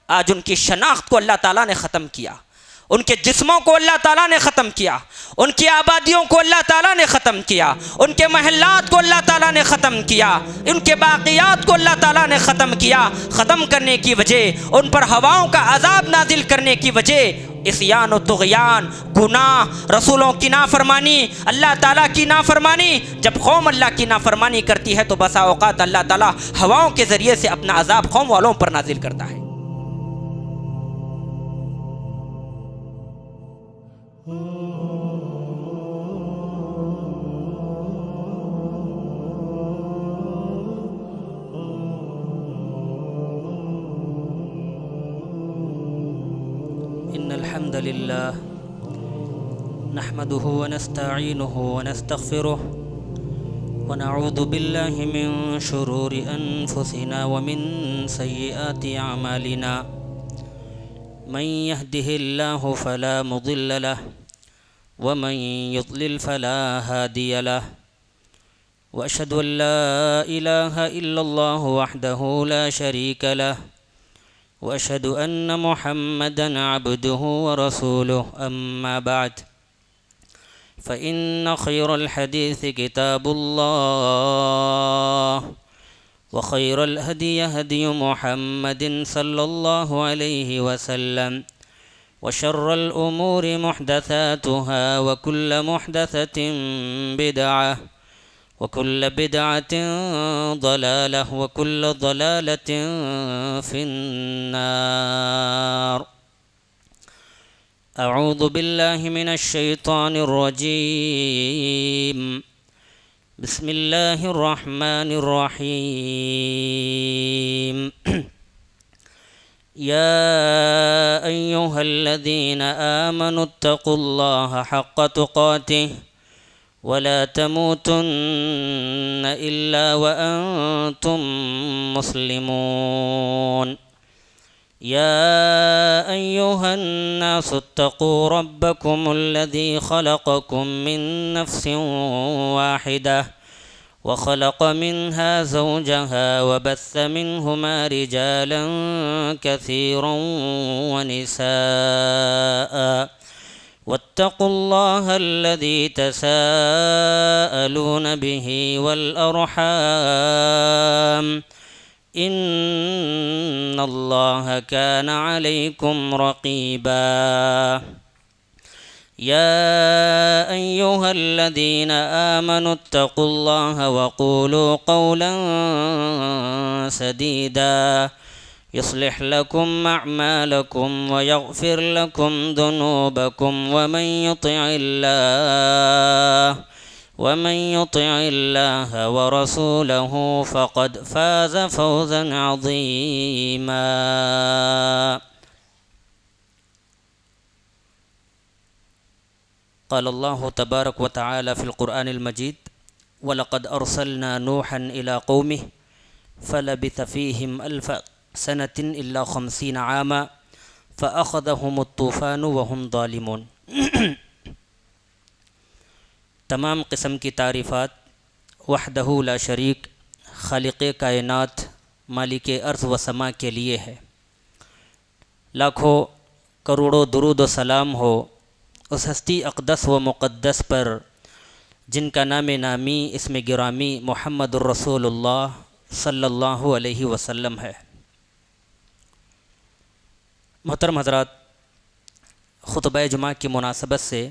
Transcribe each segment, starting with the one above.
آج ان کی شناخت کو اللہ تعالیٰ نے ختم کیا، ان کے جسموں کو اللہ تعالیٰ نے ختم کیا، ان کی آبادیوں کو اللہ تعالیٰ نے ختم کیا، ان کے محلات کو اللہ تعالیٰ نے ختم کیا، ان کے باقیات کو اللہ تعالیٰ نے ختم کیا۔ ختم کرنے کی وجہ، ان پر ہواؤں کا عذاب نازل کرنے کی وجہ عصیان و طغیان، گناہ، رسولوں کی نافرمانی، اللہ تعالیٰ کی نافرمانی۔ جب قوم اللہ کی نافرمانی کرتی ہے تو بسا اوقات اللہ تعالیٰ ہواؤں کے ذریعے سے اپنا عذاب قوم والوں پر نازل کرتا ہے۔ إن الحمد لله نحمده ونستعينه ونستغفره ونعوذ بالله من شرور أنفسنا ومن سيئات أعمالنا من يهده الله فلا مضل له ومن يضلل فلا هادي له وأشهد أن لا إله إلا الله وحده لا شريك له وأشهد أن محمدًا عبده ورسوله أما بعد فإن خير الحديث كتاب الله وخير الهدي هدي محمد صلى الله عليه وسلم وشر الأمور محدثاتها وكل محدثة بدعة وكل بدعة ضلالة وكل ضلالة في النار۔ أعوذ بالله من الشيطان الرجيم، بسم الله الرحمن الرحيم۔ يا أيها الذين آمنوا اتقوا الله حق تقاته ولا تموتن إلا وأنتم مسلمون۔ يا أيها الناس اتقوا ربكم الذي خلقكم من نفس واحدة وخلق منها زوجها وبث منهما رجالا كثيرا ونساء واتقوا الله الذي تساءلون به والأرحام إن الله كان عليكم رقيبا۔ يا أيها الذين آمنوا اتقوا الله وقولوا قولا سديدا يصلح لكم أعمالكم ويغفر لكم ذنوبكم ومن يطع الله ورسوله فقد فاز فوزا عظيما۔ قال الله تبارك وتعالى في القرآن المجيد: وَلَقَدْ أَرْسَلْنَا نُوحًا إِلَى قَوْمِهِ فَلَبِثَ فِيهِمْ أَلْفَ سَنَةٍ إِلَّا 50 عاما فَأَخَذَهُمُ الطُّوفَانُ وَهُمْ ظَالِمُونَ۔ تمام قسم کی تعریفات وحدہ لا شریک، خالق کائنات، مالک ارض و سما کے لیے ہے۔ لاکھوں کروڑوں درود و سلام ہو اس ہستی اقدس و مقدس پر جن کا نام نامی اسم گرامی محمد الرسول اللہ صلی اللہ علیہ وسلم ہے۔ محترم حضرات، خطبہ جمعہ کی مناسبت سے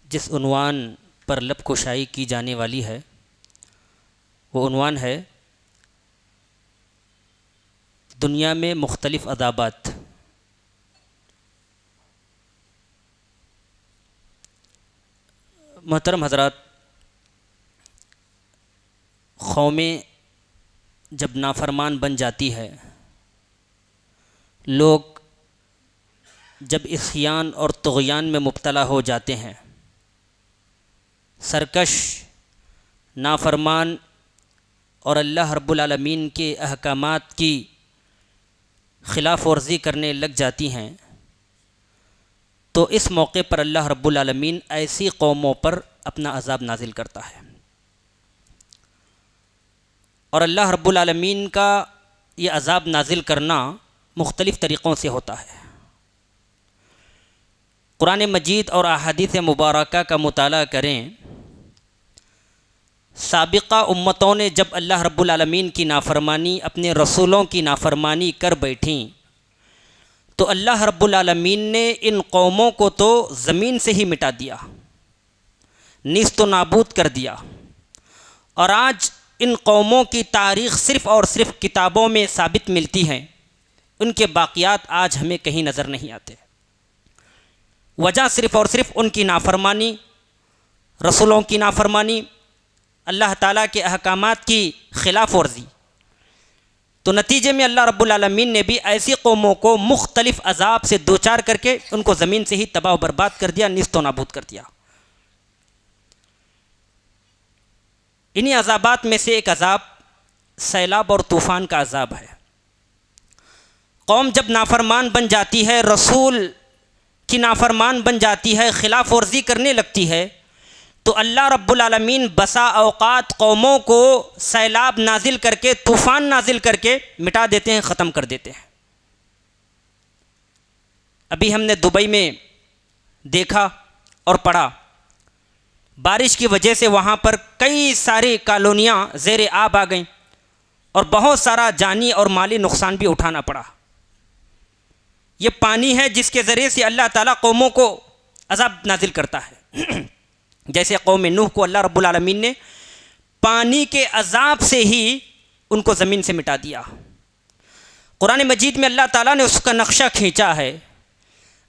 جس عنوان پر لب کشائی کی جانے والی ہے وہ عنوان ہے دنیا میں مختلف عذابات۔ محترم حضرات، قومیں جب نافرمان بن جاتی ہے، لوگ جب عصیان اور طغیان میں مبتلا ہو جاتے ہیں، سرکش، نافرمان اور اللہ رب العالمین کے احکامات کی خلاف ورزی کرنے لگ جاتی ہیں، تو اس موقع پر اللہ رب العالمین ایسی قوموں پر اپنا عذاب نازل کرتا ہے۔ اور اللہ رب العالمین کا یہ عذاب نازل کرنا مختلف طریقوں سے ہوتا ہے۔ قرآن مجید اور احادیث مبارکہ کا مطالعہ کریں، سابقہ امتوں نے جب اللہ رب العالمین کی نافرمانی، اپنے رسولوں کی نافرمانی کر بیٹھیں تو اللہ رب العالمین نے ان قوموں کو تو زمین سے ہی مٹا دیا، نیست و نابود کر دیا، اور آج ان قوموں کی تاریخ صرف اور صرف کتابوں میں ثابت ملتی ہیں، ان کے باقیات آج ہمیں کہیں نظر نہیں آتے۔ وجہ صرف اور صرف ان کی نافرمانی، رسولوں کی نافرمانی، اللہ تعالیٰ کے احکامات کی خلاف ورزی۔ تو نتیجے میں اللہ رب العالمین نے بھی ایسی قوموں کو مختلف عذاب سے دوچار کر کے ان کو زمین سے ہی تباہ و برباد کر دیا، نیست و نابود کر دیا۔ انہی عذابات میں سے ایک عذاب سیلاب اور طوفان کا عذاب ہے۔ قوم جب نافرمان بن جاتی ہے، رسول کی نافرمان بن جاتی ہے، خلاف ورزی کرنے لگتی ہے، تو اللہ رب العالمین بسا اوقات قوموں کو سیلاب نازل کر کے، طوفان نازل کر کے مٹا دیتے ہیں، ختم کر دیتے ہیں۔ ابھی ہم نے دبئی میں دیکھا اور پڑھا، بارش کی وجہ سے وہاں پر کئی ساری کالونیاں زیر آب آ گئیں اور بہت سارا جانی اور مالی نقصان بھی اٹھانا پڑا۔ یہ پانی ہے جس کے ذریعے سے اللہ تعالیٰ قوموں کو عذاب نازل کرتا ہے۔ جیسے قوم نوح کو اللہ رب العالمین نے پانی کے عذاب سے ہی ان کو زمین سے مٹا دیا۔ قرآن مجید میں اللہ تعالیٰ نے اس کا نقشہ کھینچا ہے۔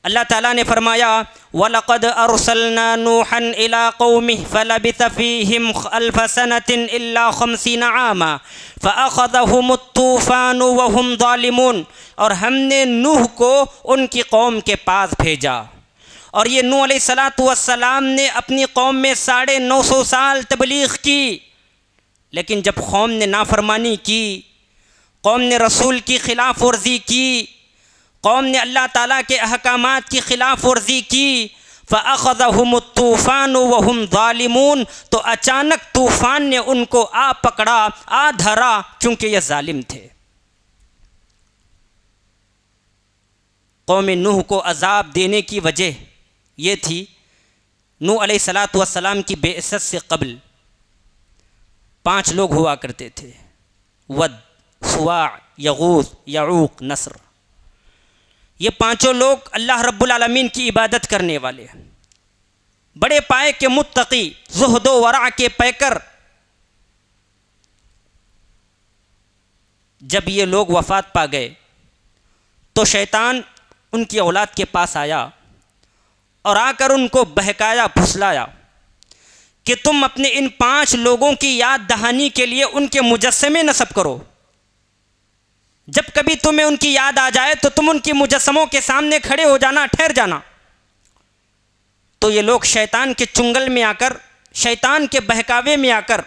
اللہ تعالیٰ نے فرمایا وَلَقَدْ أَرْسَلْنَا نُوحًا إِلَىٰ قَوْمِهِ فَلَبِثَ فِيهِمْ أَلْفَ سَنَةٍ إِلَّا 50 عَامًا فَأَخَذَهُمُ الطُّوفَانُ وَهُمْ ظَالِمُونَ، اور ہم نے نوح کو ان کی قوم کے پاس بھیجا، اور یہ نوح علیہ السلام نے اپنی قوم میں 950 سال تبلیغ کی، لیکن جب قوم نے نافرمانی کی، قوم نے رسول کی خلاف ورزی کی، قوم نے اللہ تعالیٰ کے احکامات کی خلاف ورزی کی، فَأَخَذَهُمُ الطُّوفَانُ وَهُمْ ظَالِمُونَ، تو اچانک طوفان نے ان کو آ پکڑا، آ دھرا، چونکہ یہ ظالم تھے۔ قوم نوح کو عذاب دینے کی وجہ یہ تھی، نوح علیہ السلام کی بعثت سے قبل 5 لوگ ہوا کرتے تھے، ود، سواع، یغوث، یعوق، نصر۔ یہ 5 لوگ اللہ رب العالمین کی عبادت کرنے والے، بڑے پائے کے متقی، زہد و ورع کے پیکر۔ جب یہ لوگ وفات پا گئے تو شیطان ان کی اولاد کے پاس آیا اور آ کر ان کو بہکایا، پھسلایا کہ تم اپنے ان 5 لوگوں کی یاد دہانی کے لیے ان کے مجسمے نصب کرو، جب کبھی تمہیں ان کی یاد آ جائے تو تم ان کی مجسموں کے سامنے کھڑے ہو جانا، ٹھہر جانا۔ تو یہ لوگ شیطان کے چنگل میں آ کر، شیطان کے بہکاوے میں آ کر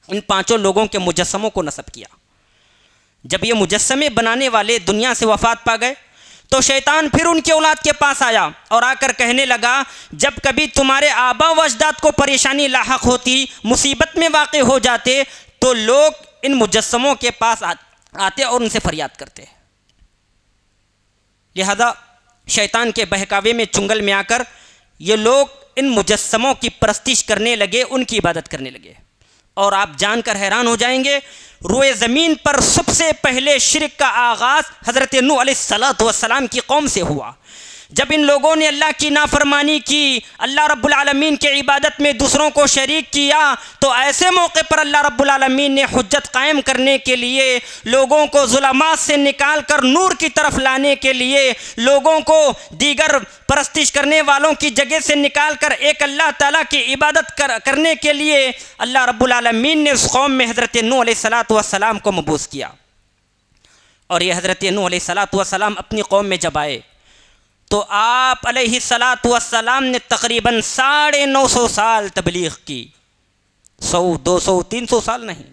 ان 5 لوگوں کے مجسموں کو نصب کیا۔ جب یہ مجسمے بنانے والے دنیا سے وفات پا گئے تو شیطان پھر ان کی اولاد کے پاس آیا اور آ کر کہنے لگا، جب کبھی تمہارے آبا و اجداد کو پریشانی لاحق ہوتی، مصیبت میں واقع ہو جاتے، تو لوگ ان مجسموں کے پاس آتے اور ان سے فریاد کرتے۔ لہذا شیطان کے بہکاوے میں، چنگل میں آ کر یہ لوگ ان مجسموں کی پرستش کرنے لگے، ان کی عبادت کرنے لگے۔ اور آپ جان کر حیران ہو جائیں گے، روئے زمین پر سب سے پہلے شرک کا آغاز حضرت نوح علیہ السلام کی قوم سے ہوا۔ جب ان لوگوں نے اللہ کی نافرمانی کی، اللہ رب العالمین کے عبادت میں دوسروں کو شریک کیا، تو ایسے موقع پر اللہ رب العالمین نے حجت قائم کرنے کے لیے، لوگوں کو ظلمات سے نکال کر نور کی طرف لانے کے لیے، لوگوں کو دیگر پرستش کرنے والوں کی جگہ سے نکال کر ایک اللہ تعالیٰ کی عبادت کرنے کے لیے، اللہ رب العالمین نے اس قوم میں حضرت نوح علیہ السلام کو مبعوث کیا۔ اور یہ حضرت نوح علیہ السلام اپنی قوم میں جب آئے تو آپ علیہ السلام نے تقریباً 950 سال تبلیغ کی، 100، 200، 300 سال نہیں،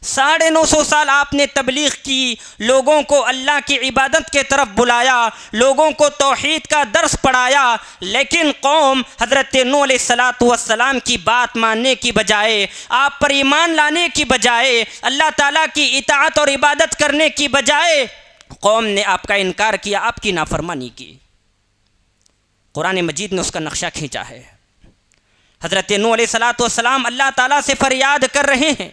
950 سال آپ نے تبلیغ کی، لوگوں کو اللہ کی عبادت کے طرف بلایا، لوگوں کو توحید کا درس پڑھایا، لیکن قوم حضرت نوح علیہ السلام کی بات ماننے کی بجائے، آپ پر ایمان لانے کی بجائے، اللہ تعالیٰ کی اطاعت اور عبادت کرنے کی بجائے، قوم نے آپ کا انکار کیا، آپ کی نافرمانی کی۔ قرآن مجید نے اس کا نقشہ کھینچا ہے۔ حضرت نوح علیہ السلام اللہ تعالیٰ سے فریاد کر رہے ہیں،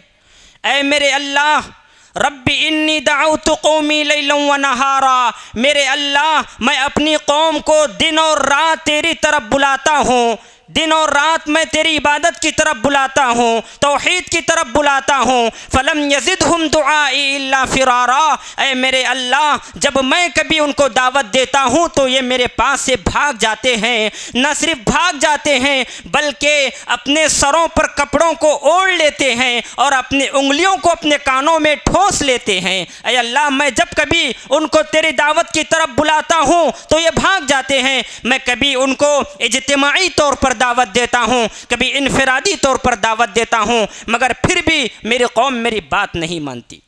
اے میرے اللہ، رب انی دعوت قومی لیلا و نہارا، میرے اللہ میں اپنی قوم کو دن اور رات تیری طرف بلاتا ہوں، دن اور رات میں تیری عبادت کی طرف بلاتا ہوں، توحید کی طرف بلاتا ہوں، فلم یزدہم دعائی الا فرارا، اے میرے اللہ جب میں کبھی ان کو دعوت دیتا ہوں تو یہ میرے پاس سے بھاگ جاتے ہیں، نہ صرف بھاگ جاتے ہیں بلکہ اپنے سروں پر کپڑوں کو اوڑھ لیتے ہیں اور اپنی انگلیوں کو اپنے کانوں میں ٹھوس لیتے ہیں۔ اے اللہ میں جب کبھی ان کو تیری دعوت کی طرف بلاتا ہوں تو یہ بھاگ جاتے ہیں، میں کبھی ان کو اجتماعی طور پر دعوت دیتا ہوں، کبھی انفرادی طور پر دعوت دیتا ہوں، مگر پھر بھی میری قوم میری بات نہیں مانتی۔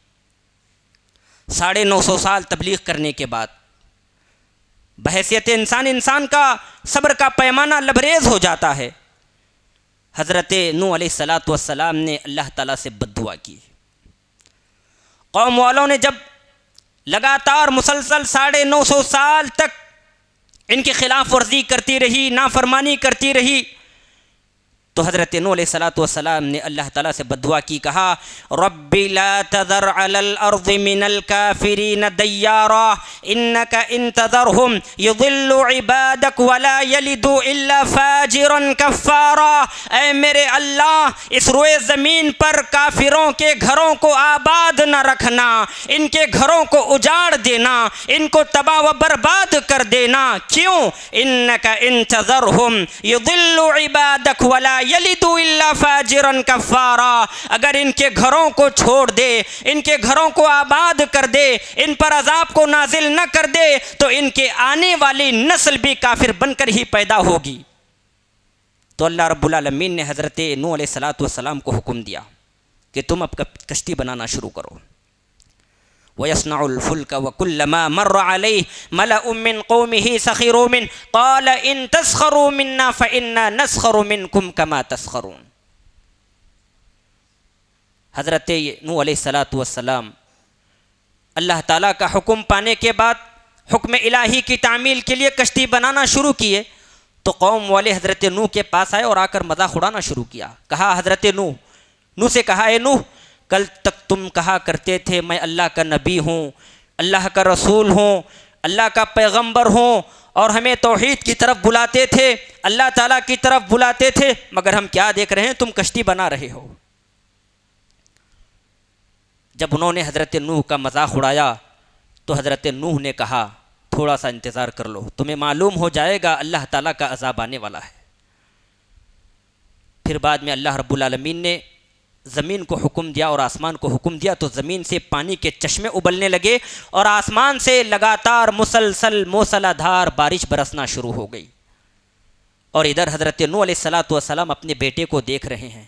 950 سال تبلیغ کرنے کے بعد بحیثیت انسان کا صبر کا پیمانہ لبریز ہو جاتا ہے۔ حضرت نوح علیہ السلام نے اللہ تعالیٰ سے بد دعا کی۔ قوم والوں نے جب لگاتار مسلسل 950 سال تک ان کی خلاف ورزی کرتی رہی، نافرمانی کرتی رہی، تو حضرت نوح علیہ السلام نے اللہ تعالیٰ سے بد دعا کی، کہا رب لا تذر علی الارض من الکافرین دیارا انک ان تذرہم یضلوا عبادک ولا یلدوا الا فاجرا کفارا، اے میرے اللہ اس روئے زمین پر کافروں کے گھروں کو آباد نہ رکھنا، ان کے گھروں کو اجاڑ دینا، ان کو تباہ و برباد کر دینا، کیوں؟ انک ان تذرہم یضلوا عبادک ولا یلدوا الا فاجرا کفارا، اگر ان کے گھروں کو چھوڑ دے، ان کے گھروں کو آباد کر دے، ان پر عذاب کو نازل نہ کر دے تو ان کے آنے والی نسل بھی کافر بن کر ہی پیدا ہوگی۔ تو اللہ رب العالمین نے حضرت نوح علیہ السلام کو حکم دیا کہ تم اب کشتی بنانا شروع کرو۔ وَيَصْنَعُ الْفُلْكَ وَكُلَّمَا مَرَّ عَلَيْهِ مَلَأٌ مِّن قَوْمِهِ سَخِرُوا مِنْهُ قَالَ إِن تَسْخَرُوا مِنَّا فَإِنَّا نَسْخَرُ مِنْكُمْ كَمَا تَسْخَرُونَ۔ حضرت نوح علیہ السلام اللہ تعالیٰ کا حکم پانے کے بعد حکم الہی کی تعمیل کے لیے کشتی بنانا شروع کیے تو قوم والے حضرت نوح کے پاس آئے اور آ کر مذاق اڑانا شروع کیا۔ کہا حضرت نوح سے کہا، اے نوح کل تک تم کہا کرتے تھے میں اللہ کا نبی ہوں، اللہ کا رسول ہوں، اللہ کا پیغمبر ہوں، اور ہمیں توحید کی طرف بلاتے تھے، اللہ تعالیٰ کی طرف بلاتے تھے، مگر ہم کیا دیکھ رہے ہیں؟ تم کشتی بنا رہے ہو۔ جب انہوں نے حضرت نوح کا مذاق اڑایا تو حضرت نوح نے کہا تھوڑا سا انتظار کر لو، تمہیں معلوم ہو جائے گا اللہ تعالیٰ کا عذاب آنے والا ہے۔ پھر بعد میں اللہ رب العالمین نے زمین کو حکم دیا اور آسمان کو حکم دیا تو زمین سے پانی کے چشمے ابلنے لگے اور آسمان سے لگاتار مسلسل موسلا دھار بارش برسنا شروع ہو گئی۔ اور ادھر حضرت نوح علیہ السلام اپنے بیٹے کو دیکھ رہے ہیں۔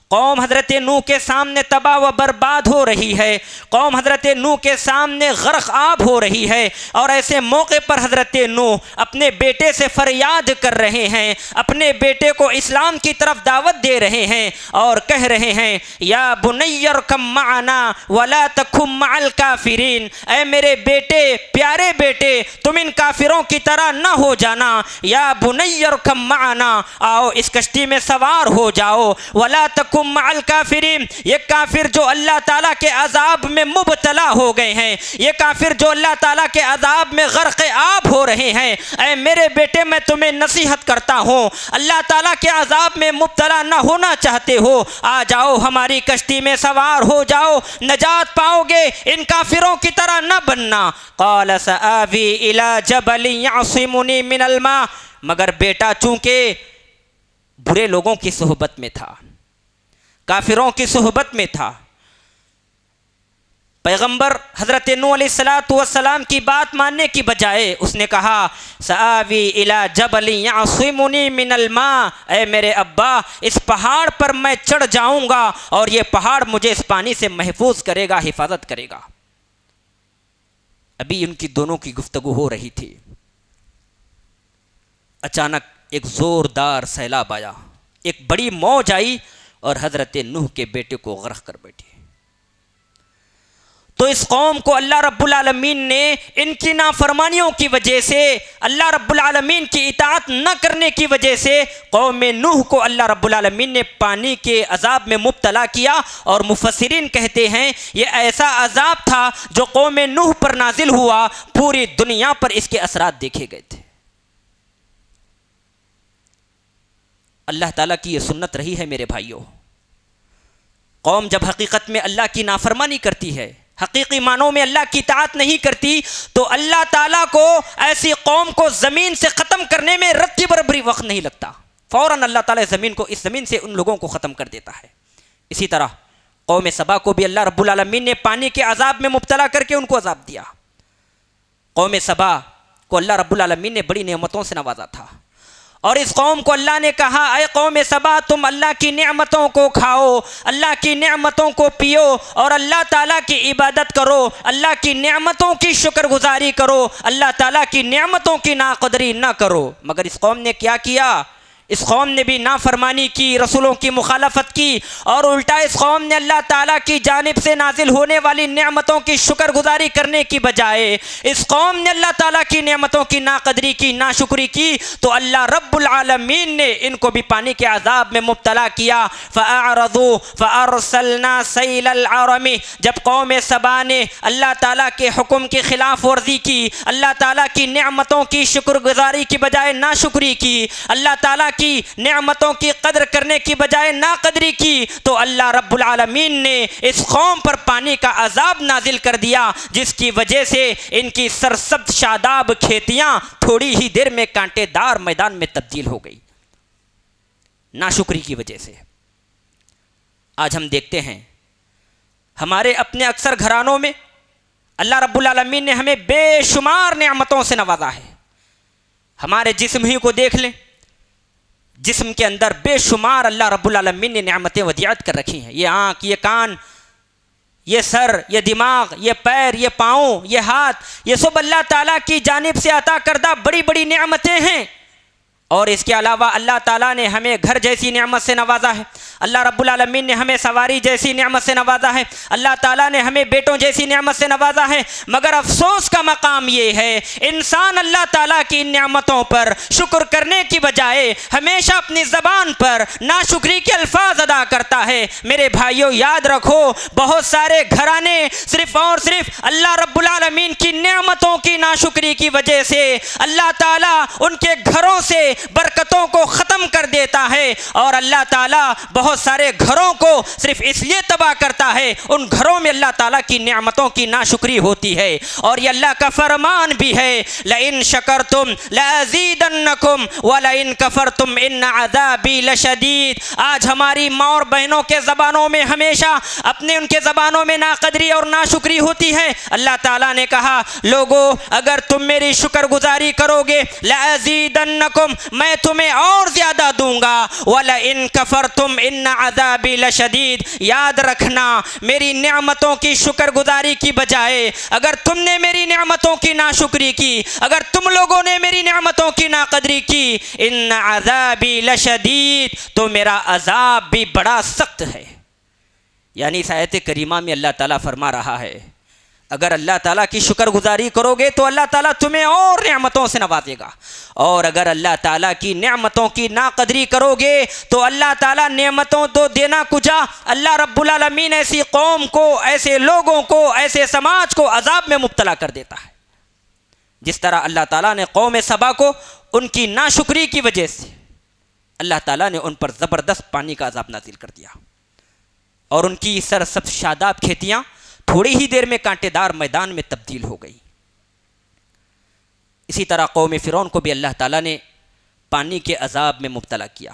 قوم حضرت نوح کے سامنے تباہ و برباد ہو رہی ہے، قوم حضرت نوح کے سامنے غرق آب ہو رہی ہے، اور ایسے موقع پر حضرت نوح اپنے بیٹے سے فریاد کر رہے ہیں، اپنے بیٹے کو اسلام کی طرف دعوت دے رہے ہیں اور کہہ رہے ہیں یا بنی ارکب معنا ولا تکن مع الکافرین، اے میرے بیٹے، پیارے بیٹے، تم ان کافروں کی طرح نہ ہو جانا، یا بنی ارکب معنا، آؤ اس کشتی میں سوار ہو جاؤ، ولا تکن مع الکافرین، یہ کافر جو اللہ تعالیٰ کے عذاب میں مبتلا ہو گئے ہیں، یہ کافر جو اللہ تعالیٰ کے عذاب میں غرق آب ہو رہے ہیں، اے میرے بیٹے میں تمہیں نصیحت کرتا ہوں، اللہ تعالیٰ کے عذاب میں مبتلا نہ ہونا چاہتے ہو، آ جاؤ ہماری کشتی میں سوار ہو جاؤ، نجات پاؤ گے، ان کافروں کی طرح نہ بننا۔ قال سآوی الی جبل یعصمنی من الماء، مگر بیٹا چونکہ برے لوگوں کی صحبت میں تھا، کافروں کی صحبت میں تھا، پیغمبر حضرت نوح علیہ الصلاۃ والسلام کی بات ماننے کی بجائے اس نے کہا سآوی الی جبل یعصمنی من الماء، اے میرے ابا اس پہاڑ پر میں چڑھ جاؤں گا اور یہ پہاڑ مجھے اس پانی سے محفوظ کرے گا، حفاظت کرے گا۔ ابھی ان کی دونوں کی گفتگو ہو رہی تھی، اچانک ایک زوردار سیلاب آیا، ایک بڑی موج آئی اور حضرت نوح کے بیٹے کو غرق کر بیٹھی۔ تو اس قوم کو اللہ رب العالمین نے ان کی نافرمانیوں کی وجہ سے، اللہ رب العالمین کی اطاعت نہ کرنے کی وجہ سے قوم نوح کو اللہ رب العالمین نے پانی کے عذاب میں مبتلا کیا، اور مفسرین کہتے ہیں یہ ایسا عذاب تھا جو قوم نوح پر نازل ہوا، پوری دنیا پر اس کے اثرات دیکھے گئے تھے۔ اللہ تعالیٰ کی یہ سنت رہی ہے میرے بھائیوں، قوم جب حقیقت میں اللہ کی نافرمانی کرتی ہے، حقیقی معنوں میں اللہ کی اطاعت نہیں کرتی، تو اللہ تعالیٰ کو ایسی قوم کو زمین سے ختم کرنے میں رتی برابری وقت نہیں لگتا، فوراً اللہ تعالیٰ اس زمین سے ان لوگوں کو ختم کر دیتا ہے۔ اسی طرح قوم سبا کو بھی اللہ رب العالمین نے پانی کے عذاب میں مبتلا کر کے ان کو عذاب دیا۔ قوم سبا کو اللہ رب العالمین نے بڑی نعمتوں سے نوازا تھا، اور اس قوم کو اللہ نے کہا اے قوم سبا تم اللہ کی نعمتوں کو کھاؤ، اللہ کی نعمتوں کو پیو اور اللہ تعالیٰ کی عبادت کرو، اللہ کی نعمتوں کی شکر گزاری کرو، اللہ تعالیٰ کی نعمتوں کی ناقدری نہ کرو۔ مگر اس قوم نے کیا کیا؟ اس قوم نے بھی نافرمانی کی، رسولوں کی مخالفت کی، اور الٹا اس قوم نے اللہ تعالیٰ کی جانب سے نازل ہونے والی نعمتوں کی شکر گزاری کرنے کی بجائے اس قوم نے اللہ تعالیٰ کی نعمتوں کی ناقدری کی، ناشکری کی، تو اللہ رب العالمین نے ان کو بھی پانی کے عذاب میں مبتلا کیا۔ فَأَعْرَضُوا فَأَرْسَلْنَا سَيْلَ الْعَرَمِ، جب قوم سبا نے اللہ تعالیٰ کے حکم کی خلاف ورزی کی، اللہ تعالیٰ کی نعمتوں کی شکر گزاری کی بجائے ناشکری کی، اللہ تعالیٰ کی نعمتوں کی قدر کرنے کی بجائے ناقدری کی، تو اللہ رب العالمین نے اس قوم پر پانی کا عذاب نازل کر دیا، جس کی وجہ سے ان کی سرسبز شاداب کھیتیاں تھوڑی ہی دیر میں کانٹے دار میدان میں تبدیل ہو گئی، ناشکری کی وجہ سے۔ آج ہم دیکھتے ہیں ہمارے اپنے اکثر گھرانوں میں اللہ رب العالمین نے ہمیں بے شمار نعمتوں سے نوازا ہے۔ ہمارے جسم ہی کو دیکھ لیں، جسم کے اندر بے شمار اللہ رب العالمین نے نعمتیں ودیعت کر رکھی ہیں، یہ آنکھ، یہ کان، یہ سر، یہ دماغ، یہ پیر، یہ پاؤں، یہ ہاتھ، یہ سب اللہ تعالیٰ کی جانب سے عطا کردہ بڑی بڑی نعمتیں ہیں۔ اور اس کے علاوہ اللہ تعالیٰ نے ہمیں گھر جیسی نعمت سے نوازا ہے، اللہ رب العالمین نے ہمیں سواری جیسی نعمت سے نوازا ہے، اللہ تعالیٰ نے ہمیں بیٹوں جیسی نعمت سے نوازا ہے۔ مگر افسوس کا مقام یہ ہے انسان اللہ تعالیٰ کی ان نعمتوں پر شکر کرنے کی بجائے ہمیشہ اپنی زبان پر ناشکری کے الفاظ ادا کرتا ہے۔ میرے بھائیوں یاد رکھو، بہت سارے گھرانے صرف اور صرف اللہ رب العالمین کی نعمتوں کی ناشکری کی وجہ سے اللہ تعالیٰ ان کے گھروں سے برکتوں کو ختم کر دیتا ہے، اور اللہ تعالیٰ بہت سارے گھروں کو صرف اس لیے تباہ کرتا ہے ان گھروں میں اللہ تعالیٰ کی نعمتوں کی ناشکری ہوتی ہے۔ اور یہ اللہ کا فرمان بھی ہے لَإِن شَكَرْتُمْ لَأَزِيدَنَّكُمْ وَلَإِن كَفَرْتُمْ إِنَّ عَذَابِي لَشَدِيدٌ۔ آج ہماری ماں اور بہنوں کے زبانوں میں ہمیشہ ان کے زبانوں میں ناقدری اور ناشکری ہوتی ہے۔ اللہ تعالیٰ نے کہا لوگو اگر تم میری شکر گزاری کرو گے لَأَزِيدَنَّكُمْ، میں تمہیں اور زیادہ دوں گا، وَلَئِن كَفَرْتُمْ إِنَّ عَذَابِي لَشَدِيدٌ۔ یاد رکھنا میری نعمتوں کی شکر گزاری کی بجائے اگر تم نے میری نعمتوں کی ناشکری کی، اگر تم لوگوں نے میری نعمتوں کی ناقدری کی، إِنَّ عَذَابِي لَشَدِيدٌ، تو میرا عذاب بھی بڑا سخت ہے۔ یعنی اس آیت کریمہ میں اللہ تعالیٰ فرما رہا ہے اگر اللہ تعالیٰ کی شکر گزاری کرو گے تو اللہ تعالیٰ تمہیں اور نعمتوں سے نوازے گا، اور اگر اللہ تعالیٰ کی نعمتوں کی ناقدری کرو گے تو اللہ تعالیٰ نعمتوں تو دینا کجا، اللہ رب العالمین ایسی قوم کو، ایسے لوگوں کو، ایسے سماج کو عذاب میں مبتلا کر دیتا ہے۔ جس طرح اللہ تعالیٰ نے قوم سبا کو ان کی ناشکری کی وجہ سے اللہ تعالیٰ نے ان پر زبردست پانی کا عذاب نازل کر دیا، اور ان کی سرسبز شاداب کھیتیاں تھوڑی ہی دیر میں کانٹے دار میدان میں تبدیل ہو گئی۔ اسی طرح قوم فرعون کو بھی اللہ تعالیٰ نے پانی کے عذاب میں مبتلا کیا۔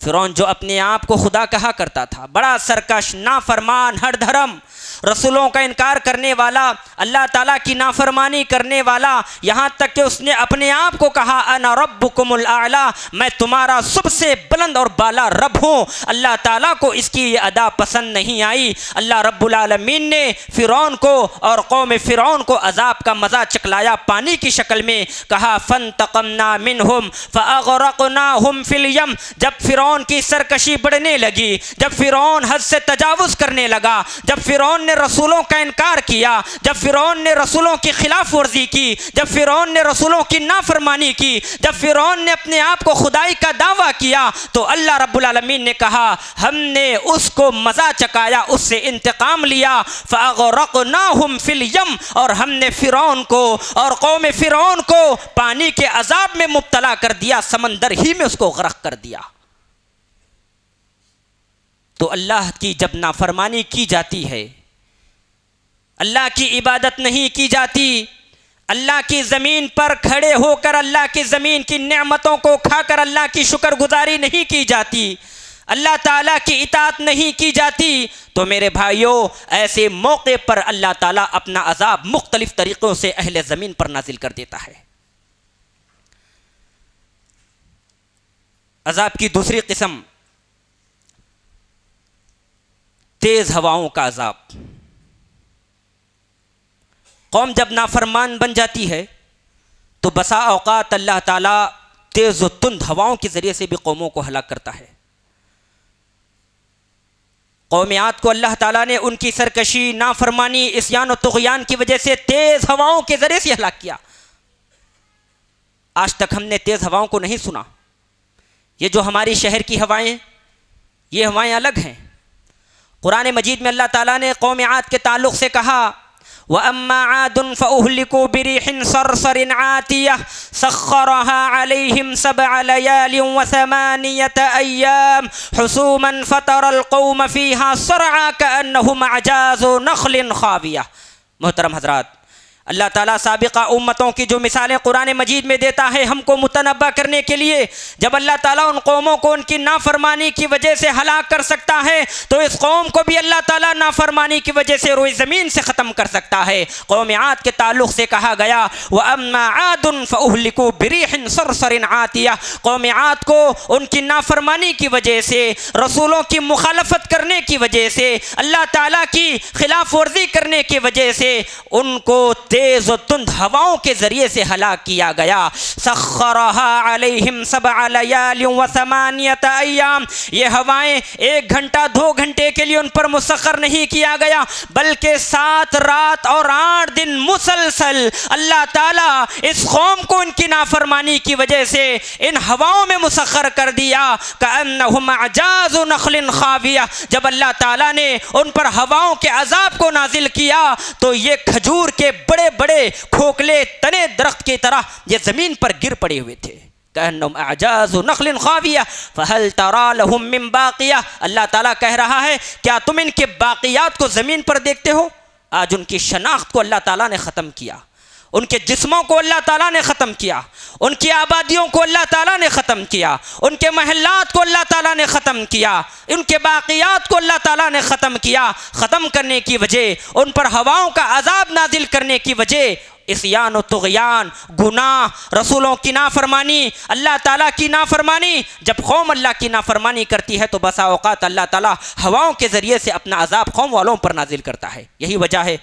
فرعون جو اپنے آپ کو خدا کہا کرتا تھا، بڑا سرکش، نافرمان، ہر دھرم، رسولوں کا انکار کرنے والا، اللہ تعالیٰ کی نافرمانی کرنے والا، یہاں تک کہ اس نے اپنے آپ کو کہا انا ربکم الاعلیٰ، میں تمہارا سب سے بلند اور بالا رب ہوں۔ اللہ تعالیٰ کو اس کی یہ ادا پسند نہیں آئی۔ اللہ رب العالمین نے فرعون کو اور قوم فرعون کو عذاب کا مزہ چکلایا پانی کی شکل میں، کہا فانتقمنا منہم فاغرقناہم فی الیم۔ جب فرعون کی سرکشی بڑھنے لگی، جب فرعون حد سے تجاوز کرنے لگا، جب فرعون نے رسولوں کا انکار کیا، جب فرعون نے رسولوں کی خلاف ورزی کی، جب فرعون نے رسولوں کی نافرمانی کی، جب فرعون نے اپنے آپ کو خدائی کا دعویٰ کیا، تو اللہ رب العالمین نے کہا ہم نے اس کو مزہ چکایا، اس سے انتقام لیا، فاغرقناہم فی الیم، اور ہم نے فرعون کو اور قوم فرعون کو پانی کے عذاب میں مبتلا کر دیا، سمندر ہی میں اس کو غرق کر دیا۔ تو اللہ کی جب نافرمانی کی جاتی ہے، اللہ کی عبادت نہیں کی جاتی، اللہ کی زمین پر کھڑے ہو کر اللہ کی زمین کی نعمتوں کو کھا کر اللہ کی شکر گزاری نہیں کی جاتی، اللہ تعالیٰ کی اطاعت نہیں کی جاتی، تو میرے بھائیوں ایسے موقع پر اللہ تعالیٰ اپنا عذاب مختلف طریقوں سے اہل زمین پر نازل کر دیتا ہے۔ عذاب کی دوسری قسم تیز ہواؤں کا عذاب۔ قوم جب نافرمان بن جاتی ہے تو بسا اوقات اللہ تعالیٰ تیز و تند ہواؤں کے ذریعے سے بھی قوموں کو ہلاک کرتا ہے۔ قوم عاد کو اللہ تعالیٰ نے ان کی سرکشی، نافرمانی، عصیان و طغیان کی وجہ سے تیز ہواؤں کے ذریعے سے ہلاک کیا۔ آج تک ہم نے تیز ہواؤں کو نہیں سنا۔ یہ جو ہماری شہر کی ہوائیں، یہ ہوائیں الگ ہیں۔ قرآن مجید میں اللہ تعالیٰ نے قوم عاد کے تعلق سے کہا وَأَمَّا عَادٌ فَأُهْلِكُوا بِرِيحٍ صَرْصَرٍ عَاتِيَةٍ سَخَّرَهَا عَلَيْهِمْ 7 لَيَالٍ و8 أَيَّامٍ حُسُومًا فَتَرَى الْقَوْمَ فِيهَا صَرْعَىٰ كَأَنَّهُمْ أَعْجَازُ نَخْلٍ خَاوِيَةٍ۔ محترم حضرات، اللہ تعالیٰ سابقہ امتوں کی جو مثالیں قرآن مجید میں دیتا ہے ہم کو متنبہ کرنے کے لیے، جب اللہ تعالیٰ ان قوموں کو ان کی نافرمانی کی وجہ سے ہلاک کر سکتا ہے تو اس قوم کو بھی اللہ تعالیٰ نافرمانی کی وجہ سے روئے زمین سے ختم کر سکتا ہے۔ قوم عاد کے تعلق سے کہا گیا وَأَمَّا عَادٌ فَأُهْلِكُوا بِرِيحٍ صَرْصَرٍ عَاتِيَةٍ۔ قوم عاد کو ان کی نافرمانی کی وجہ سے، رسولوں کی مخالفت کرنے کی وجہ سے، اللہ تعالیٰ کی خلاف ورزی کرنے کی وجہ سے ان کو تیز و تند ہواؤں کے ذریعے سے ہلاک کیا گیا۔ سخرها علیہم 7 لیال و8 ایام۔ یہ ہوائیں 1 گھنٹہ 2 گھنٹے کے لیے ان پر مسخر نہیں کیا گیا، بلکہ 7 رات اور 8 دن مسلسل اللہ تعالیٰ اس قوم کو ان کی نافرمانی کی وجہ سے ان ہواؤں میں مسخر کر دیا۔ کأنہم اعجاز نخل خاویہ۔ جب اللہ تعالیٰ نے ان پر ہواؤں کے عذاب کو نازل کیا تو یہ کھجور کے بڑے بڑے کھوکھلے تنے درخت کی طرح یہ زمین پر گر پڑے ہوئے تھے۔ کأنہم اعجاز نخل خاویہ فہل تری لہم من باقیہ۔ اللہ تعالیٰ کہہ رہا ہے کیا تم ان کے باقیات کو زمین پر دیکھتے ہو؟ آج ان کی شناخت کو اللہ تعالیٰ نے ختم کیا، ان کے جسموں کو اللہ تعالیٰ نے ختم کیا، ان کی آبادیوں کو اللہ تعالیٰ نے ختم کیا، ان کے محلات کو اللہ تعالیٰ نے ختم کیا، ان کے باقیات کو اللہ تعالیٰ نے ختم کیا۔ ختم کرنے کی وجہ، ان پر ہواؤں کا عذاب نازل کرنے کی وجہ عصیان و طغیان، گناہ، رسولوں کی نافرمانی، اللہ تعالیٰ کی نافرمانی۔ جب قوم اللہ کی نافرمانی کرتی ہے تو بسا اوقات اللہ تعالیٰ ہواؤں کے ذریعے سے اپنا عذاب قوم والوں پر نازل کرتا ہے۔ یہی وجہ ہے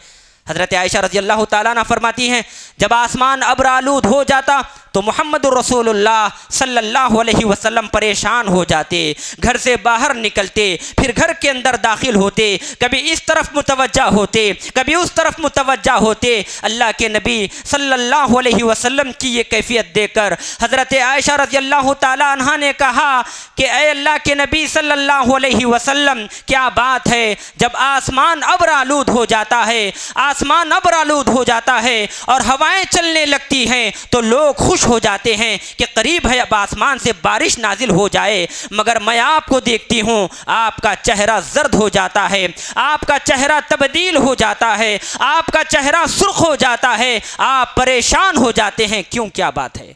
حضرت عائشہ رضی اللہ تعالیٰ عنہ فرماتی ہیں جب آسمان ابر آلود ہو جاتا تو محمد الرسول اللہ صلی اللہ علیہ وسلم پریشان ہو جاتے، گھر سے باہر نکلتے، پھر گھر کے اندر داخل ہوتے، کبھی اس طرف متوجہ ہوتے، کبھی اس طرف متوجہ ہوتے۔ اللہ کے نبی صلی اللہ علیہ وسلم کی یہ کیفیت دیکھ کر حضرت عائشہ رضی اللہ تعالیٰ عنہ نے کہا کہ اے اللہ کے نبی صلی اللہ علیہ وسلم، کیا بات ہے جب آسمان ابر آلود ہو جاتا ہے، آسمان ابر آلود ہو جاتا ہے اور ہوائیں چلنے لگتی ہیں تو لوگ خوش ہو جاتے ہیں کہ قریب ہے اب آسمان سے بارش نازل ہو جائے، مگر میں آپ کو دیکھتی ہوں آپ کا چہرہ زرد ہو جاتا ہے، آپ کا چہرہ تبدیل ہو جاتا ہے، آپ کا چہرہ سرخ ہو جاتا ہے، آپ پریشان ہو جاتے ہیں، کیوں، کیا بات ہے؟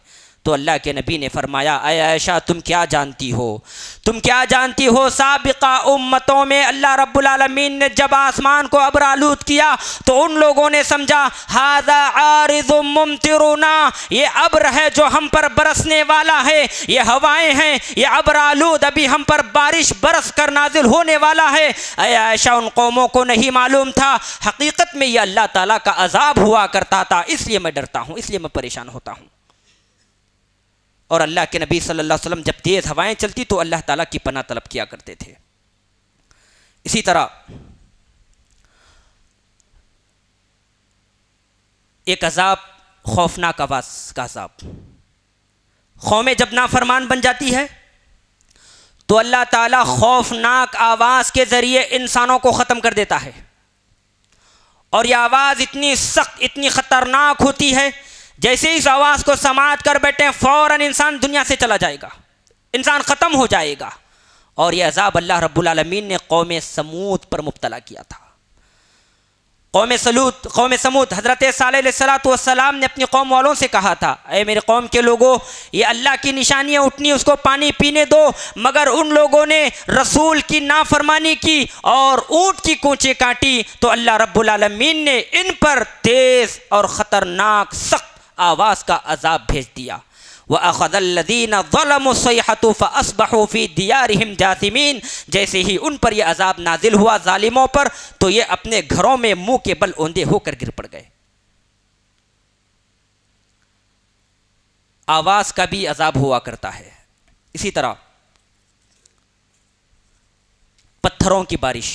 تو اللہ کے نبی نے فرمایا اے عائشہ تم کیا جانتی ہو، تم کیا جانتی ہو سابقہ امتوں میں اللہ رب العالمین نے جب آسمان کو ابر آلود کیا تو ان لوگوں نے سمجھا ھذا عارض ممطرنا، یہ ابر ہے جو ہم پر برسنے والا ہے، یہ ہوائیں ہیں، یہ ابر آلود ابھی ہم پر بارش برس کر نازل ہونے والا ہے۔ اے عائشہ ان قوموں کو نہیں معلوم تھا حقیقت میں یہ اللہ تعالیٰ کا عذاب ہوا کرتا تھا، اس لیے میں ڈرتا ہوں، اس لیے میں پریشان ہوتا ہوں۔ اور اللہ کے نبی صلی اللہ علیہ وسلم جب تیز ہوائیں چلتی تو اللہ تعالیٰ کی پناہ طلب کیا کرتے تھے۔ اسی طرح ایک عذاب خوفناک آواز کا عذاب، قومیں جب نافرمان بن جاتی ہے تو اللہ تعالیٰ خوفناک آواز کے ذریعے انسانوں کو ختم کر دیتا ہے، اور یہ آواز اتنی سخت اتنی خطرناک ہوتی ہے جیسے اس آواز کو سماعت کر بیٹھے فوراً انسان دنیا سے چلا جائے گا، انسان ختم ہو جائے گا۔ اور یہ عذاب اللہ رب العالمین نے قوم سمود پر مبتلا کیا تھا۔ قوم سمود حضرت صالح علیہ السلام نے اپنی قوم والوں سے کہا تھا اے میرے قوم کے لوگوں، یہ اللہ کی نشانیاں اٹھنی اس کو پانی پینے دو، مگر ان لوگوں نے رسول کی نافرمانی کی اور اونٹ کی کونچیں کاٹی تو اللہ رب العالمین نے ان پر تیز اور خطرناک سخت آواز کا عذاب بھیج دیا۔ وَأَخَذَ الَّذِينَ ظَلَمُوا الصَّيْحَةُ فَأَصْبَحُوا فِي دِيَارِهِمْ جَاثِمِينَ، جیسے ہی ان پر یہ عذاب نازل ہوا ظالموں پر تو یہ اپنے گھروں میں منہ کے بل اوندے ہو کر گر پڑ گئے۔ آواز کا بھی عذاب ہوا کرتا ہے۔ اسی طرح پتھروں کی بارش،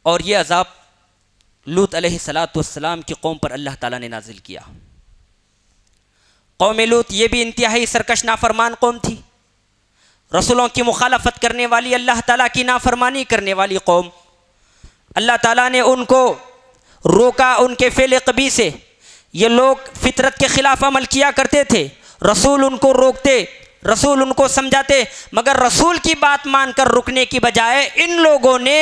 اور یہ عذاب لوط علیہ السلام کی قوم پر اللہ تعالیٰ نے نازل کیا۔ قوم لوط یہ بھی انتہائی سرکش نافرمان قوم تھی، رسولوں کی مخالفت کرنے والی، اللہ تعالیٰ کی نافرمانی کرنے والی قوم۔ اللہ تعالیٰ نے ان کو روکا ان کے فعل قبیح سے۔ یہ لوگ فطرت کے خلاف عمل کیا کرتے تھے، رسول ان کو روکتے، رسول ان کو سمجھاتے، مگر رسول کی بات مان کر رکنے کی بجائے ان لوگوں نے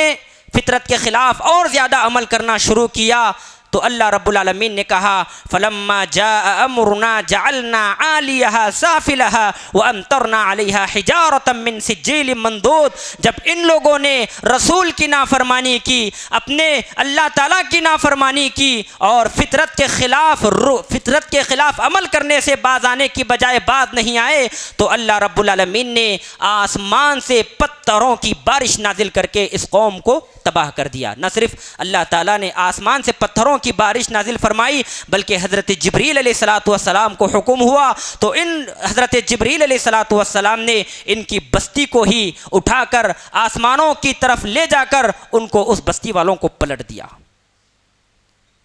فطرت کے خلاف اور زیادہ عمل کرنا شروع کیا۔ تو اللہ رب العالمین نے کہا فلما جاء امرنا جعلنا عالیہا سافلہا وامطرنا علیہا حجارۃ من سجیل منضود، جب ان لوگوں نے رسول کی نافرمانی کی، اپنے اللہ تعالیٰ کی نافرمانی کی اور فطرت کے خلاف عمل کرنے سے باز آنے کی بجائے باز نہیں آئے تو اللہ رب العالمین نے آسمان سے پتھروں کی بارش نازل کر کے اس قوم کو تباہ کر دیا۔ نہ صرف اللہ تعالیٰ نے آسمان سے پتھروں کی بارش نازل فرمائی بلکہ حضرت جبریل علیہ السلام کو حکم ہوا تو حضرت جبریل علیہ السلام نے ان کی بستی کو ہی اٹھا کر آسمانوں کی طرف لے جا کر ان کو اس بستی والوں کو پلٹ دیا۔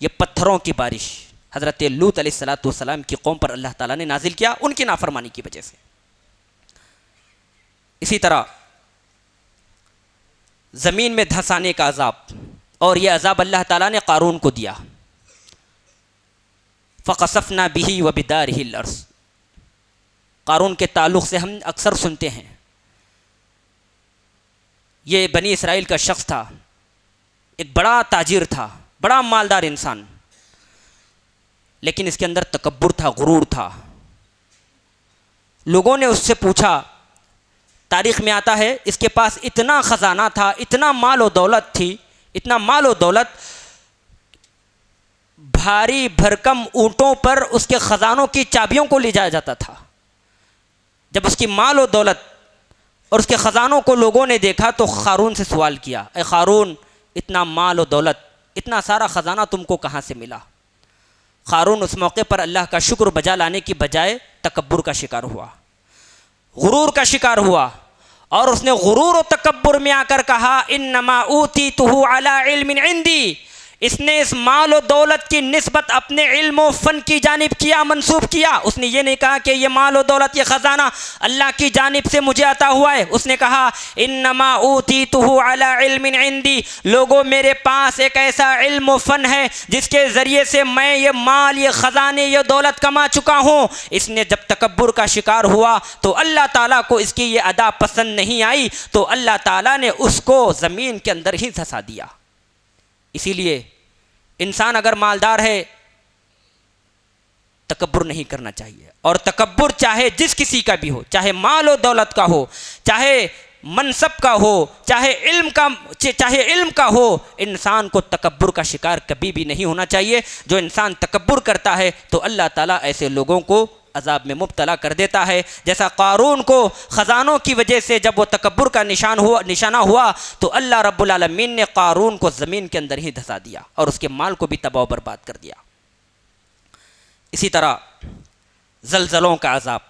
یہ پتھروں کی بارش حضرت لوط علیہ السلام کی قوم پر اللہ تعالیٰ نے نازل کیا ان کی نافرمانی کی وجہ سے۔ اسی طرح زمین میں دھنسانے کا عذاب، اور یہ عذاب اللہ تعالیٰ نے قارون کو دیا۔ فَخَسَفْنَا بِهِ وَبِدَارِهِ الْأَرْضَ، قارون کے تعلق سے ہم اکثر سنتے ہیں، یہ بنی اسرائیل کا شخص تھا، ایک بڑا تاجر تھا، بڑا مالدار انسان، لیکن اس کے اندر تکبر تھا، غرور تھا۔ لوگوں نے اس سے پوچھا، تاریخ میں آتا ہے اس کے پاس اتنا خزانہ تھا، اتنا مال و دولت تھی، اتنا مال و دولت، بھاری بھرکم اونٹوں پر اس کے خزانوں کی چابیوں کو لے جایا جاتا تھا۔ جب اس کی مال و دولت اور اس کے خزانوں کو لوگوں نے دیکھا تو قارون سے سوال کیا اے قارون، اتنا مال و دولت، اتنا سارا خزانہ تم کو کہاں سے ملا؟ قارون اس موقع پر اللہ کا شکر بجا لانے کی بجائے تکبر کا شکار ہوا، غرور کا شکار ہوا، اور اس نے غرور و تکبر میں آ کر کہا انما اوتیتہ علی علم عندی، اس نے اس مال و دولت کی نسبت اپنے علم و فن کی جانب کیا، منسوب کیا۔ اس نے یہ نہیں کہا کہ یہ مال و دولت، یہ خزانہ اللہ کی جانب سے مجھے عطا ہوا ہے، اس نے کہا انما اوتیتہ علی علم عندی، لوگوں میرے پاس ایک ایسا علم و فن ہے جس کے ذریعے سے میں یہ مال، یہ خزانے، یہ دولت کما چکا ہوں۔ اس نے جب تکبر کا شکار ہوا تو اللہ تعالیٰ کو اس کی یہ ادا پسند نہیں آئی تو اللہ تعالیٰ نے اس کو زمین کے اندر ہی دھسا دیا۔ اسی لیے انسان اگر مالدار ہے، تکبر نہیں کرنا چاہیے. اور تکبر چاہے جس کسی کا بھی ہو، چاہے مال و دولت کا ہو، چاہے منصب کا ہو، چاہے علم کا ہو، انسان کو تکبر کا شکار کبھی بھی نہیں ہونا چاہیے. جو انسان تکبر کرتا ہے تو اللہ تعالیٰ ایسے لوگوں کو عذاب میں مبتلا کر دیتا ہے. جیسا قارون کو خزانوں کی وجہ سے جب وہ تکبر کا نشانہ ہوا تو اللہ رب العالمین نے قارون کو زمین کے اندر ہی دھسا دیا اور اس کے مال کو بھی تباہ و برباد کر دیا. اسی طرح زلزلوں کا عذاب،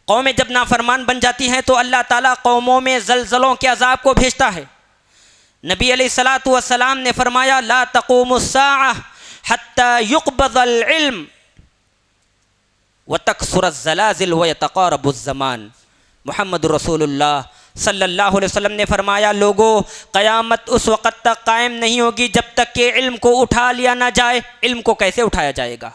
قومیں جب نافرمان بن جاتی ہیں تو اللہ تعالیٰ قوموں میں زلزلوں کے عذاب کو بھیجتا ہے. نبی علیہ الصلاۃ والسلام نے فرمایا لا تقوم الساعة حتى يقبض العلم وتكثر الزلازل ويتقارب الزمان. محمد رسول اللہ صلی اللہ علیہ وسلم نے فرمایا لوگوں، قیامت اس وقت تک قائم نہیں ہوگی جب تک کہ علم کو اٹھا لیا نہ جائے. علم کو کیسے اٹھایا جائے گا؟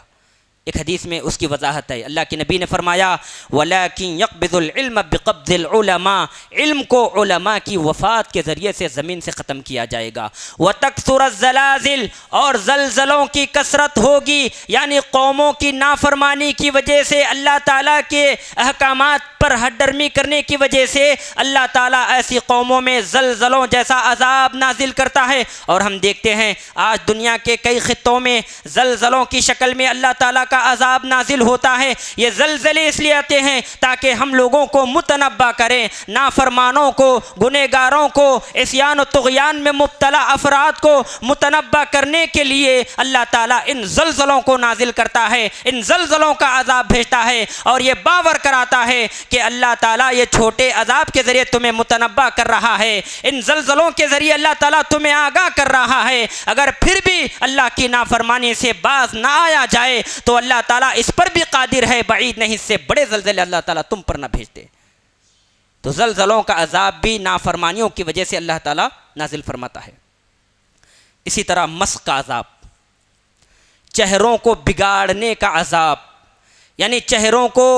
ایک حدیث میں اس کی وضاحت ہے. اللہ کے نبی نے فرمایا وَلَكِنْ يَقْبِضُ الْعِلْمَ بِقَبْضِ الْعُلَمَاءِ، علم کو علماء کی وفات کے ذریعے سے زمین سے ختم کیا جائے گا. وَتَكْثُرَ الزَّلَازِلُ، اور زلزلوں کی کثرت ہوگی، یعنی قوموں کی نافرمانی کی وجہ سے، اللہ تعالیٰ کے احکامات پر ہٹ ڈرمی کرنے کی وجہ سے اللہ تعالیٰ ایسی قوموں میں زلزلوں جیسا عذاب نازل کرتا ہے. اور ہم دیکھتے ہیں آج دنیا کے کئی خطوں میں زلزلوں کی شکل میں اللہ تعالیٰ کا عذاب نازل ہوتا ہے. یہ زلزلے اس لیے آتے ہیں تاکہ ہم لوگوں کو متنبہ کریں، نافرمانوں کو، گنہگاروں کو، عصیان و طغیان میں مبتلا افراد کو متنبہ کرنے کے لیے اللہ تعالیٰ ان زلزلوں کو نازل کرتا ہے، ان زلزلوں کا عذاب بھیجتا ہے اور یہ باور کراتا ہے کہ اللہ تعالیٰ یہ چھوٹے عذاب کے ذریعے تمہیں متنبہ کر رہا ہے، ان زلزلوں کے ذریعے اللہ تعالیٰ تمہیں آگاہ کر رہا ہے. اگر پھر بھی اللہ کی نافرمانی سے باز نہ آیا جائے تو اللہ تعالیٰ اس پر بھی قادر ہے، بعید نہیں اس سے بڑے زلزلے اللہ تعالیٰ تم پر نہ بھیج دے. تو زلزلوں کا عذاب بھی نافرمانیوں کی وجہ سے اللہ تعالیٰ نازل فرماتا ہے. اسی طرح مسخ کا عذاب، چہروں کو بگاڑنے کا عذاب، یعنی چہروں کو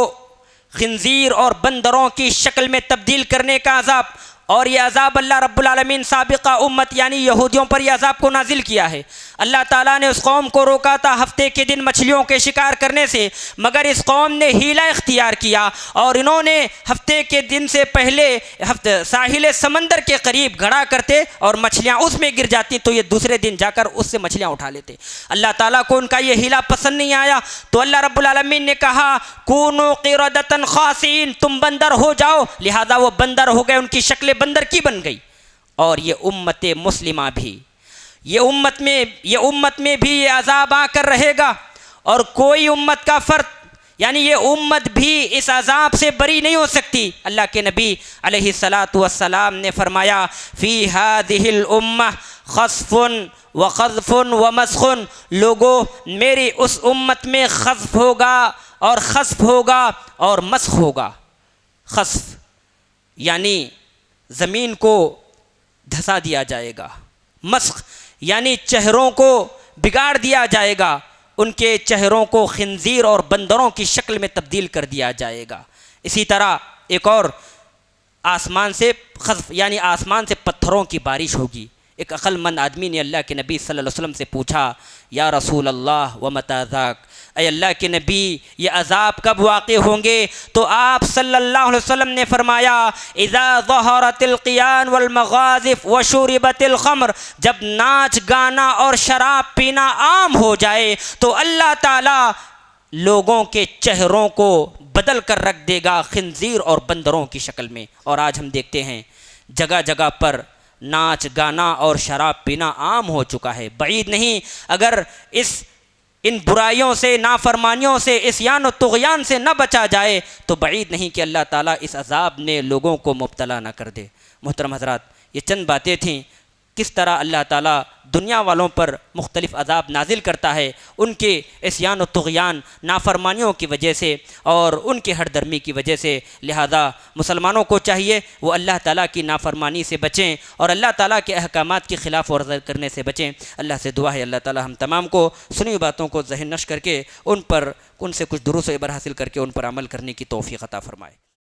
خنزیر اور بندروں کی شکل میں تبدیل کرنے کا عذاب. اور یہ عذاب اللہ رب العالمین سابقہ امت یعنی یہودیوں پر یہ عذاب کو نازل کیا ہے. اللہ تعالیٰ نے اس قوم کو روکا تھا ہفتے کے دن مچھلیوں کے شکار کرنے سے، مگر اس قوم نے حیلہ اختیار کیا اور انہوں نے ہفتے کے دن سے پہلے ساحل سمندر کے قریب گھڑا کرتے اور مچھلیاں اس میں گر جاتی تو یہ دوسرے دن جا کر اس سے مچھلیاں اٹھا لیتے. اللہ تعالیٰ کو ان کا یہ حیلہ پسند نہیں آیا تو اللہ رب العالمین نے کہا کونوا قردۃ خاسئین، تم بندر ہو جاؤ. لہذا وہ بندر ہو گئے، ان کی شکل بندر کی بن گئی. اور یہ امت مسلمہ بھی، یہ امت میں بھی یہ عذاب آ کر رہے گا اور کوئی امت کا فرد یعنی یہ امت بھی اس عذاب سے بری نہیں ہو سکتی. اللہ کے نبی علیہ الصلاۃ والسلام نے فرمایا فی ہذہ الامہ خسف وقذف ومسخ، لوگوں میری اس امت میں خسف ہوگا اور خسف ہوگا اور مسخ ہوگا. خسف یعنی زمین کو دھسا دیا جائے گا، مسخ یعنی چہروں کو بگاڑ دیا جائے گا، ان کے چہروں کو خنزیر اور بندروں کی شکل میں تبدیل کر دیا جائے گا. اسی طرح ایک اور آسمان سے خسف یعنی آسمان سے پتھروں کی بارش ہوگی. ایک عقل مند آدمی نے اللہ کے نبی صلی اللہ علیہ وسلم سے پوچھا یا رسول اللہ ومتی ذاک، اے اللہ کے نبی یہ عذاب کب واقع ہوں گے؟ تو آپ صلی اللہ علیہ وسلم نے فرمایا اذا ظہرت القیان والمغازف وشربت الخمر، جب ناچ گانا اور شراب پینا عام ہو جائے تو اللہ تعالیٰ لوگوں کے چہروں کو بدل کر رکھ دے گا خنزیر اور بندروں کی شکل میں. اور آج ہم دیکھتے ہیں جگہ جگہ پر ناچ گانا اور شراب پینا عام ہو چکا ہے. بعید نہیں اگر ان برائیوں سے، نافرمانیوں سے، عصیان و طغیان سے نہ بچا جائے تو بعید نہیں کہ اللہ تعالیٰ اس عذاب نے لوگوں کو مبتلا نہ کر دے. محترم حضرات، یہ چند باتیں تھیں کس طرح اللہ تعالیٰ دنیا والوں پر مختلف عذاب نازل کرتا ہے ان کے عصیان و طغیان، نافرمانیوں کی وجہ سے اور ان کے ہٹ درمی کی وجہ سے. لہذا مسلمانوں کو چاہیے وہ اللہ تعالیٰ کی نافرمانی سے بچیں اور اللہ تعالیٰ کے احکامات کی خلاف ورزی کرنے سے بچیں. اللہ سے دعا ہے اللہ تعالیٰ ہم تمام کو سنی باتوں کو ذہن نشر کر کے ان سے کچھ دروس و عبر حاصل کر کے ان پر عمل کرنے کی توفیق عطا فرمائے.